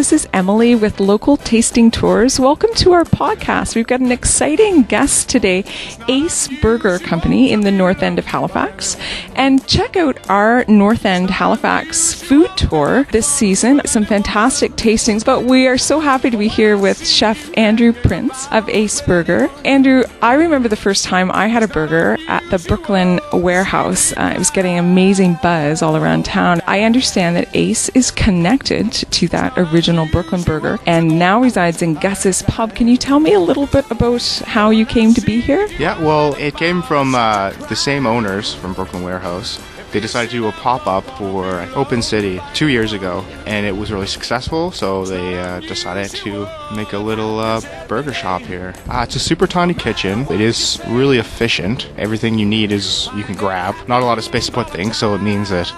This is Emily with Local Tasting Tours. Welcome to our podcast. We've got an exciting guest today, Ace Burger Company in the North End of Halifax. And check out our North End Halifax food tour this season. Some fantastic tastings, but we are so happy to be here with Chef Andrew Prince of Ace Burger. Andrew, I remember the first time I had a burger at the Brooklyn warehouse. It was getting amazing buzz all around town. I understand that Ace is connected to that original Brooklyn burger and now resides in Gus's Pub. Can you tell me a little bit about how you came to be here? Yeah, well, it came from the same owners from Brooklyn Warehouse. They decided to do a pop-up for Open City 2 years ago, and it was really successful, so they decided to make a little burger shop here. It's a super tiny kitchen. It is really efficient. Everything you need is you can grab. Not a lot of space to put things, so it means that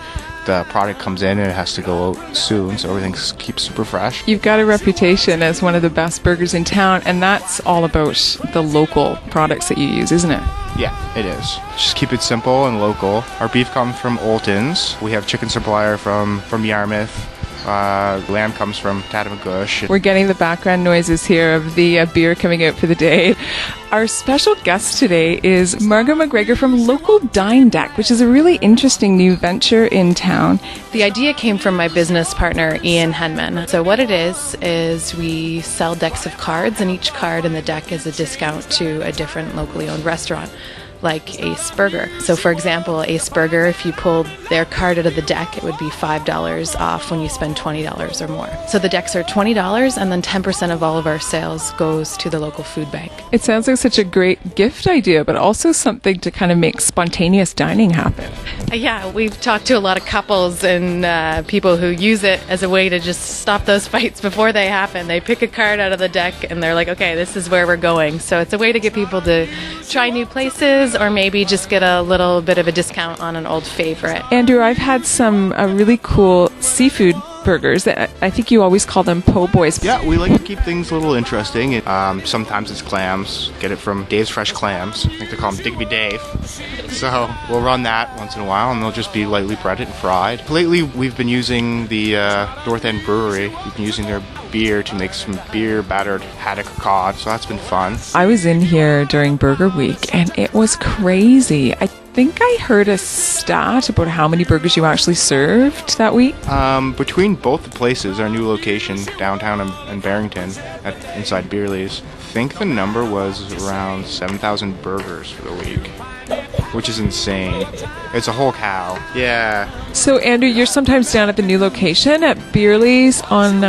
the product comes in and it has to go out soon, so everything keeps super fresh. You've got a reputation as one of the best burgers in town, and that's all about the local products that you use, isn't it? Yeah, it is. Just keep it simple and local. Our beef comes from Olton's. We have chicken supplier from Yarmouth. Lamb comes from Tattamagush. We're getting the background noises here of the beer coming out for the day. Our special guest today is Margo MacGregor from Local Dine Deck, which is a really interesting new venture in town. The idea came from my business partner, Ian Henman. So what it is we sell decks of cards, and each card in the deck is a discount to a different locally owned restaurant, like Ace Burger. So for example, Ace Burger, if you pulled their card out of the deck, it would be $5 off when you spend $20 or more. So the decks are $20, and then 10% of all of our sales goes to the local food bank. It sounds like such a great gift idea, but also something to kind of make spontaneous dining happen. Yeah, we've talked to a lot of couples and people who use it as a way to just stop those fights before they happen. They pick a card out of the deck and they're like, okay, this is where we're going. So it's a way to get people to try new places, or maybe just get a little bit of a discount on an old favorite. Andrew, I've had some really cool seafood burgers. I think you always call them po' boys. Yeah, we like to keep things a little interesting. Sometimes it's clams. Get it from Dave's Fresh Clams. I think they call them Digby Dave. So we'll run that once in a while, and they'll just be lightly breaded and fried. Lately, we've been using the North End Brewery. We've been using their beer to make some beer-battered haddock cod, so that's been fun. I was in here during Burger Week, and it was crazy. I think I heard a stat about how many burgers you actually served that week. Between both the places, our new location, downtown and Barrington, inside Bearly's, I think the number was around 7,000 burgers for the week, which is insane. It's a whole cow. Yeah. So, Andrew, you're sometimes down at the new location at Bearly's on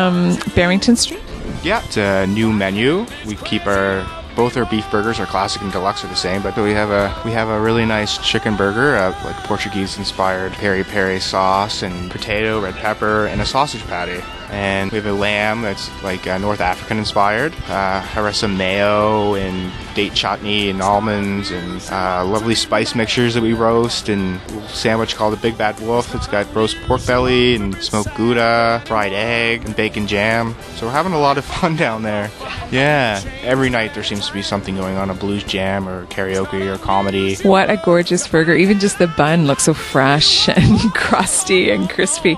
Barrington Street? Yeah, it's a new menu. We keep both our beef burgers, our classic and deluxe, are the same, but we have a really nice chicken burger, like Portuguese-inspired peri-peri sauce and potato, red pepper, and a sausage patty. And we have a lamb that's like North African inspired, harissa mayo and date chutney and almonds and lovely spice mixtures that we roast, and a little sandwich called the Big Bad Wolf. It's got roast pork belly and smoked Gouda, fried egg, and bacon jam. So we're having a lot of fun down there. Yeah. Every night there seems to be something going on, a blues jam or karaoke or comedy. What a gorgeous burger. Even just the bun looks so fresh and crusty and crispy.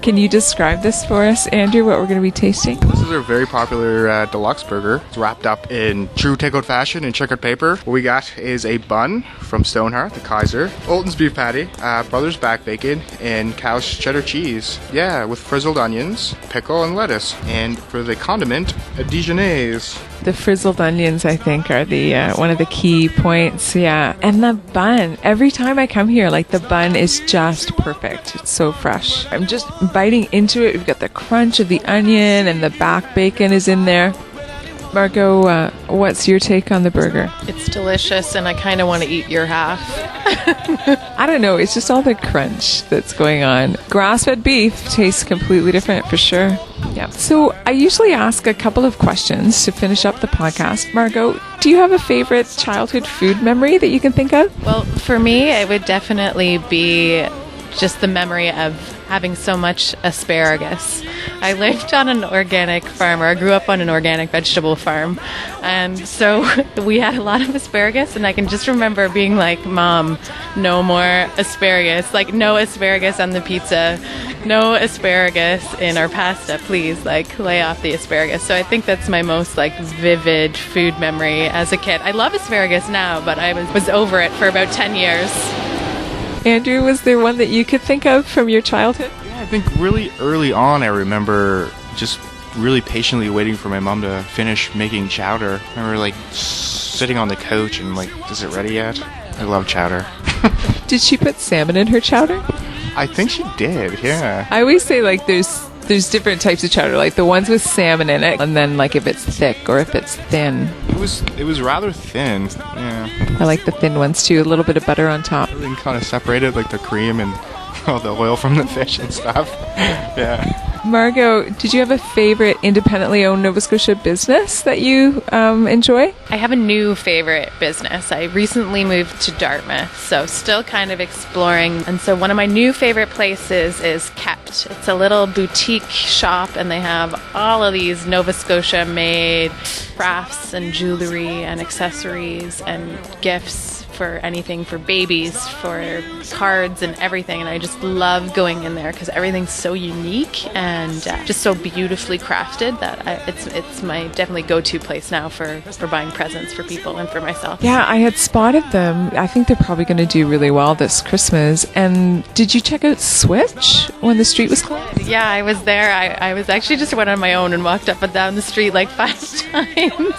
Can you describe this for us, Andrew, what we're going to be tasting? This is our very popular deluxe burger. It's wrapped up in true takeout fashion in checkered paper. What we got is a bun from Stonehearth, the Kaiser, Olton's beef patty, Brothers back bacon, and cow's cheddar cheese. Yeah, with frizzled onions, pickle, and lettuce. And for the condiment, a Dijonnaise. The frizzled onions, I think, are the one of the key points. Yeah, and the bun. Every time I come here, like, the bun is just perfect. It's so fresh. I'm just biting into it. We've got the crunch of the onion, and the back bacon is in there. Margo, what's your take on the burger? It's delicious, and I kind of want to eat your half. I don't know. It's just all the crunch that's going on. Grass-fed beef tastes completely different for sure. Yeah. So I usually ask a couple of questions to finish up the podcast. Margo, do you have a favorite childhood food memory that you can think of? Well, for me, it would definitely be just the memory of having so much asparagus. I lived on an organic farm, or I grew up on an organic vegetable farm, and so we had a lot of asparagus, and I can just remember being like, Mom, no more asparagus, like no asparagus on the pizza, no asparagus in our pasta, please, like lay off the asparagus. So I think that's my most like vivid food memory as a kid. I love asparagus now, but I was over it for about 10 years. Andrew, was there one that you could think of from your childhood? Yeah, I think really early on I remember just really patiently waiting for my mom to finish making chowder. I remember like sitting on the couch and like, is it ready yet? I love chowder. Did she put salmon in her chowder? I think she did, yeah. I always say like there's different types of chowder, like the ones with salmon in it, and then like if it's thick or if it's thin. It was rather thin, yeah. I like the thin ones too, a little bit of butter on top. Everything kind of separated, like the cream and all the oil from the fish and stuff. Yeah. Margo, did you have a favorite independently owned Nova Scotia business that you enjoy? I have a new favorite business. I recently moved to Dartmouth, so still kind of exploring. And so one of my new favorite places is Kept. It's a little boutique shop, and they have all of these Nova Scotia made crafts and jewelry and accessories and gifts for anything, for babies, for cards and everything. And I just love going in there because everything's so unique and just so beautifully crafted that it's my definitely go-to place now for buying presents for people and for myself. Yeah, I had spotted them. I think they're probably going to do really well this Christmas. And did you check out Switch when the street was closed? Yeah, I was there. I was actually just went on my own and walked up and down the street like 5 times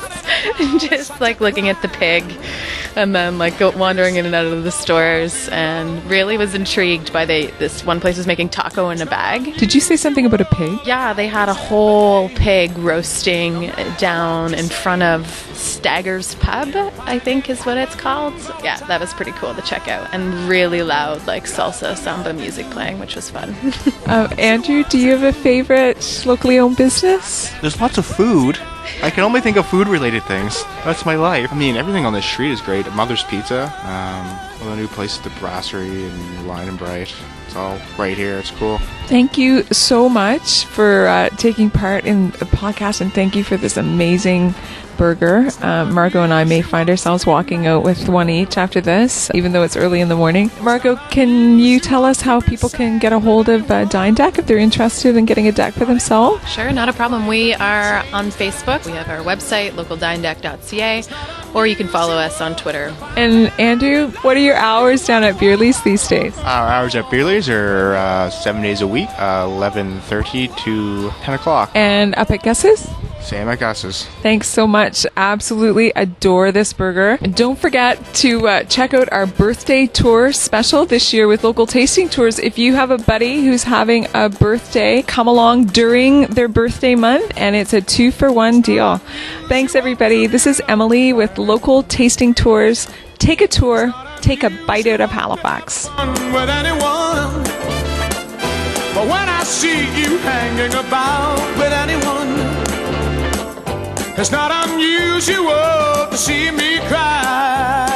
and just like looking at the pig and then like wandering in and out of the stores, and really was intrigued by this one place was making taco in a bag. Did you say something about a pig? Yeah, they had a whole pig roasting down in front of Stagger's Pub, I think is what it's called. Yeah, that was pretty cool to check out, and really loud like salsa samba music playing, which was fun. Andrew, do you have a favorite locally owned business? There's lots of food. I can only think of food-related things. That's my life. I mean, everything on this street is great. Mother's Pizza, all the new places, the Brasserie and Line and Bright. It's all right here. It's cool. Thank you so much for taking part in the podcast, and thank you for this amazing burger. Margo and I may find ourselves walking out with one each after this, even though it's early in the morning. Margo, can you tell us how people can get a hold of Dine Deck if they're interested in getting a deck for themselves? Sure, not a problem. We are on Facebook. We have our website, localdinedeck.ca, or you can follow us on Twitter. And Andrew, what are your hours down at Bearly's these days? Our hours at Bearly's are 7 days a week, 11:30 to 10 o'clock. And up at Gus's? Same at Gus's. Thanks so much. Absolutely adore this burger. And don't forget to check out our birthday tour special this year with Local Tasting Tours. If you have a buddy who's having a birthday, come along during their birthday month, and it's a 2-for-1 deal. Thanks, everybody. This is Emily with Local Tasting Tours. Take a tour. Take a bite out of Halifax. With anyone, but when I see you hanging about with anyone, it's not unusual to see me cry.